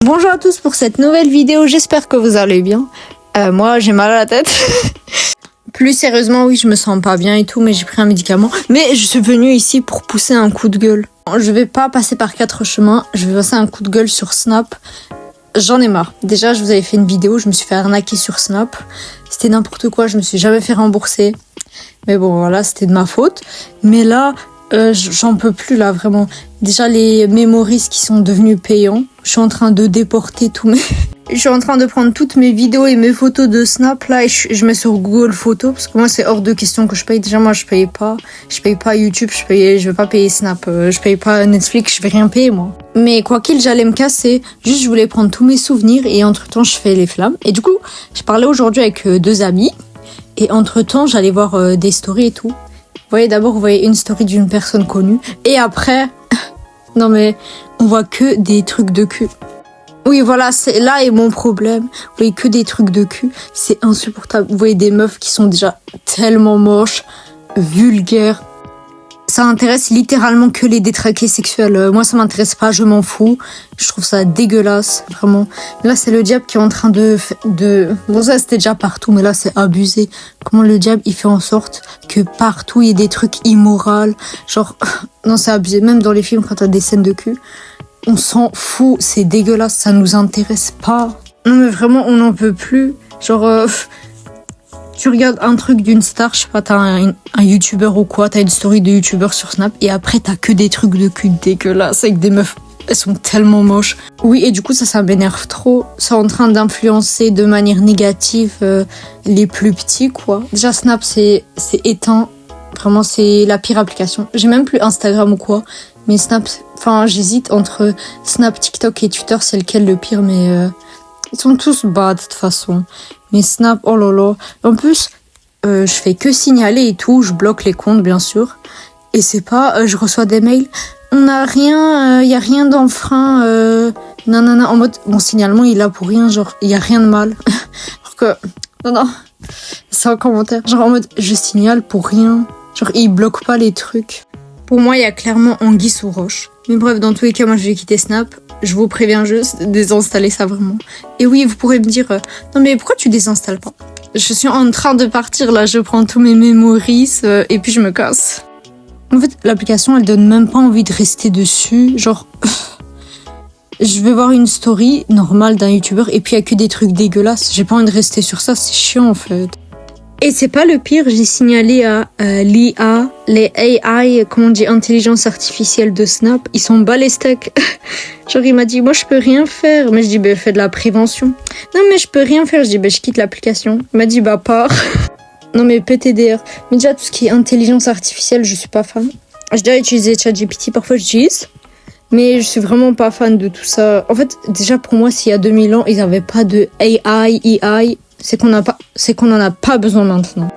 Bonjour à tous pour cette nouvelle vidéo, j'espère que vous allez bien. Moi j'ai mal à la tête. Plus sérieusement, oui, je me sens pas bien et tout, mais j'ai pris un médicament. Mais je suis venue ici pour pousser un coup de gueule. Je vais pas passer par 4 chemins, je vais passer un coup de gueule sur Snap. J'en ai marre. Déjà, je vous avais fait une vidéo, je me suis fait arnaquer sur Snap. C'était n'importe quoi, je me suis jamais fait rembourser. Mais bon, voilà, c'était de ma faute. Mais là, j'en peux plus là, vraiment. Déjà, les memories qui sont devenus payants. Je suis en train de déporter tous mes... Je suis en train de prendre toutes mes vidéos et mes photos de Snap là et je mets sur Google Photos parce que moi c'est hors de question que je paye. Déjà moi je paye pas YouTube, je vais pas payer Snap, je paye pas Netflix, je vais rien payer moi. Mais quoi qu'il, j'allais me casser. Juste je voulais prendre tous mes souvenirs et entre temps je fais les flammes. Et du coup je parlais aujourd'hui avec 2 amis et entre temps j'allais voir des stories et tout. Vous voyez une story d'une personne connue et après non mais on voit que des trucs de cul. Oui, voilà, c'est là est mon problème. Vous voyez que des trucs de cul, c'est insupportable. Vous voyez des meufs qui sont déjà tellement moches, vulgaires. Ça intéresse littéralement que les détraqués sexuels. Moi, ça m'intéresse pas, je m'en fous. Je trouve ça dégueulasse, vraiment. Là, c'est le diable qui est en train de... Bon, ça, c'était déjà partout, mais là, c'est abusé. Comment le diable, il fait en sorte que partout, il y ait des trucs immoraux. Genre, non, c'est abusé. Même dans les films, quand t'as des scènes de cul. On s'en fout, c'est dégueulasse, ça nous intéresse pas. Non mais vraiment, on n'en peut plus. Genre, tu regardes un truc d'une star, je sais pas, t'as un youtubeur ou quoi, t'as une story de youtubeur sur Snap, et après t'as que des trucs de cul dégueulasses avec des meufs, elles sont tellement moches. Oui, et du coup ça m'énerve trop. C'est en train d'influencer de manière négative les plus petits, quoi. Déjà Snap, c'est éteint. Vraiment, c'est la pire application. J'ai même plus Instagram ou quoi. Mais Snap, enfin, j'hésite entre Snap, TikTok et Twitter, c'est lequel le pire, mais ils sont tous bas de toute façon. Mais Snap, oh là là. En plus, je fais que signaler et tout, je bloque les comptes, bien sûr. Et c'est pas, je reçois des mails, on n'a rien, y a rien d'enfreint, nanana, en mode, mon signalement, il est là pour rien, genre, y a rien de mal. Alors que, non, c'est un commentaire, genre en mode, je signale pour rien. Genre, il bloque pas les trucs. Pour moi, il y a clairement anguille sous roche. Mais bref, dans tous les cas, moi, je vais quitter Snap. Je vous préviens juste, désinstaller ça vraiment. Et oui, vous pourrez me dire, non mais pourquoi tu désinstalles pas? Je suis en train de partir là, je prends tous mes memories et puis je me casse. En fait, l'application, elle donne même pas envie de rester dessus. Genre, je vais voir une story normale d'un youtubeur et puis il y a que des trucs dégueulasses. J'ai pas envie de rester sur ça, c'est chiant en fait. Et c'est pas le pire, j'ai signalé à l'IA, les AI, comment on dit, intelligence artificielle de Snap, ils sont bas les steaks. Genre il m'a dit, moi je peux rien faire. Mais je dis, fais de la prévention. Non mais je peux rien faire, je dis, je quitte l'application. Il m'a dit, pars. Non mais PTDR. Mais déjà tout ce qui est intelligence artificielle, je suis pas fan. J'ai déjà utilisé ChatGPT, parfois j'utilise. Mais je suis vraiment pas fan de tout ça. En fait, déjà pour moi, s'il y a 2000 ans, ils avaient pas de AI, EI, c'est qu'on en a pas besoin maintenant.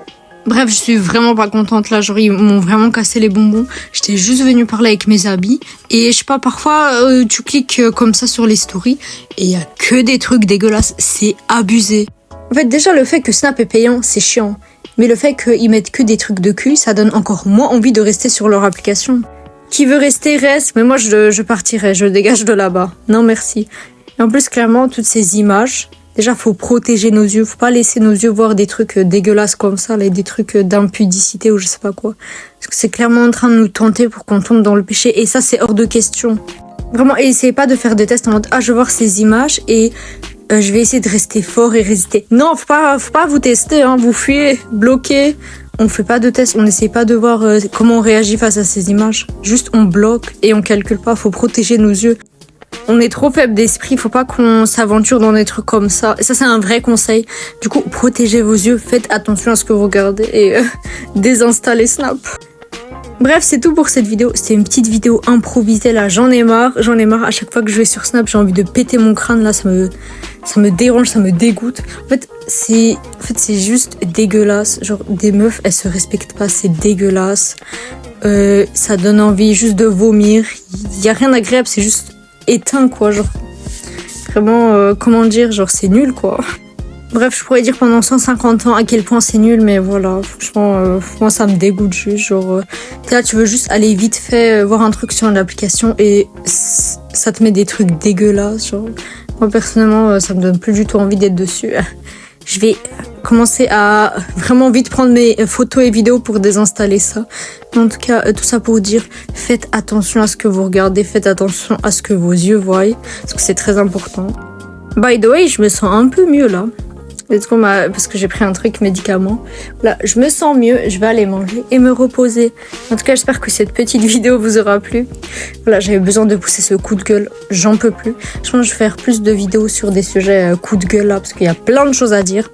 Bref, je suis vraiment pas contente là, genre ils m'ont vraiment cassé les bonbons. J'étais juste venue parler avec mes amis et je sais pas, parfois tu cliques comme ça sur les stories et il y a que des trucs dégueulasses, c'est abusé. En fait, déjà le fait que Snap est payant, c'est chiant. Mais le fait qu'ils mettent que des trucs de cul, ça donne encore moins envie de rester sur leur application. Qui veut rester, reste, mais moi je partirai, je dégage de là-bas. Non merci. Et en plus, clairement, toutes ces images, déjà faut protéger nos yeux, faut pas laisser nos yeux voir des trucs dégueulasses comme ça, là, des trucs d'impudicité ou je sais pas quoi. Parce que c'est clairement en train de nous tenter pour qu'on tombe dans le péché, et ça c'est hors de question. Vraiment, et essayez pas de faire des tests en mode, je vais voir ces images et je vais essayer de rester fort et résister. Non, faut pas vous tester, hein, vous fuyez, bloquez. On fait pas de tests, on n'essaye pas de voir comment on réagit face à ces images. Juste on bloque et on calcule pas, faut protéger nos yeux. On est trop faible d'esprit, faut pas qu'on s'aventure dans des trucs comme ça. Et ça c'est un vrai conseil. Du coup, protégez vos yeux, faites attention à ce que vous regardez et désinstallez Snap. Bref, c'est tout pour cette vidéo. C'était une petite vidéo improvisée là, j'en ai marre. À chaque fois que je vais sur Snap, j'ai envie de péter mon crâne là, ça me dérange, ça me dégoûte. En fait, c'est juste dégueulasse. Genre, des meufs, elles se respectent pas, c'est dégueulasse. Ça donne envie juste de vomir. Il y a rien d'agréable, c'est juste éteint, quoi. Genre, vraiment, comment dire, genre, c'est nul, quoi. Bref, je pourrais dire pendant 150 ans à quel point c'est nul, mais voilà, franchement, moi ça me dégoûte juste. Genre, t'es là, tu veux juste aller vite fait voir un truc sur l'application et ça te met des trucs dégueulasses. Genre, moi personnellement, ça me donne plus du tout envie d'être dessus. Je vais commencer à vraiment vite prendre mes photos et vidéos pour désinstaller ça. Mais en tout cas, tout ça pour dire, faites attention à ce que vous regardez, faites attention à ce que vos yeux voient, parce que c'est très important. By the way, je me sens un peu mieux là. Parce que j'ai pris un truc médicament. Là, je me sens mieux, je vais aller manger et me reposer. En tout cas, j'espère que cette petite vidéo vous aura plu. Voilà, j'avais besoin de pousser ce coup de gueule, j'en peux plus. Je pense que je vais faire plus de vidéos sur des sujets coup de gueule là, parce qu'il y a plein de choses à dire.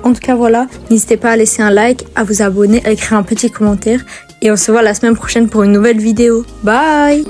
En tout cas, voilà, n'hésitez pas à laisser un like, à vous abonner, à écrire un petit commentaire. Et on se voit la semaine prochaine pour une nouvelle vidéo. Bye!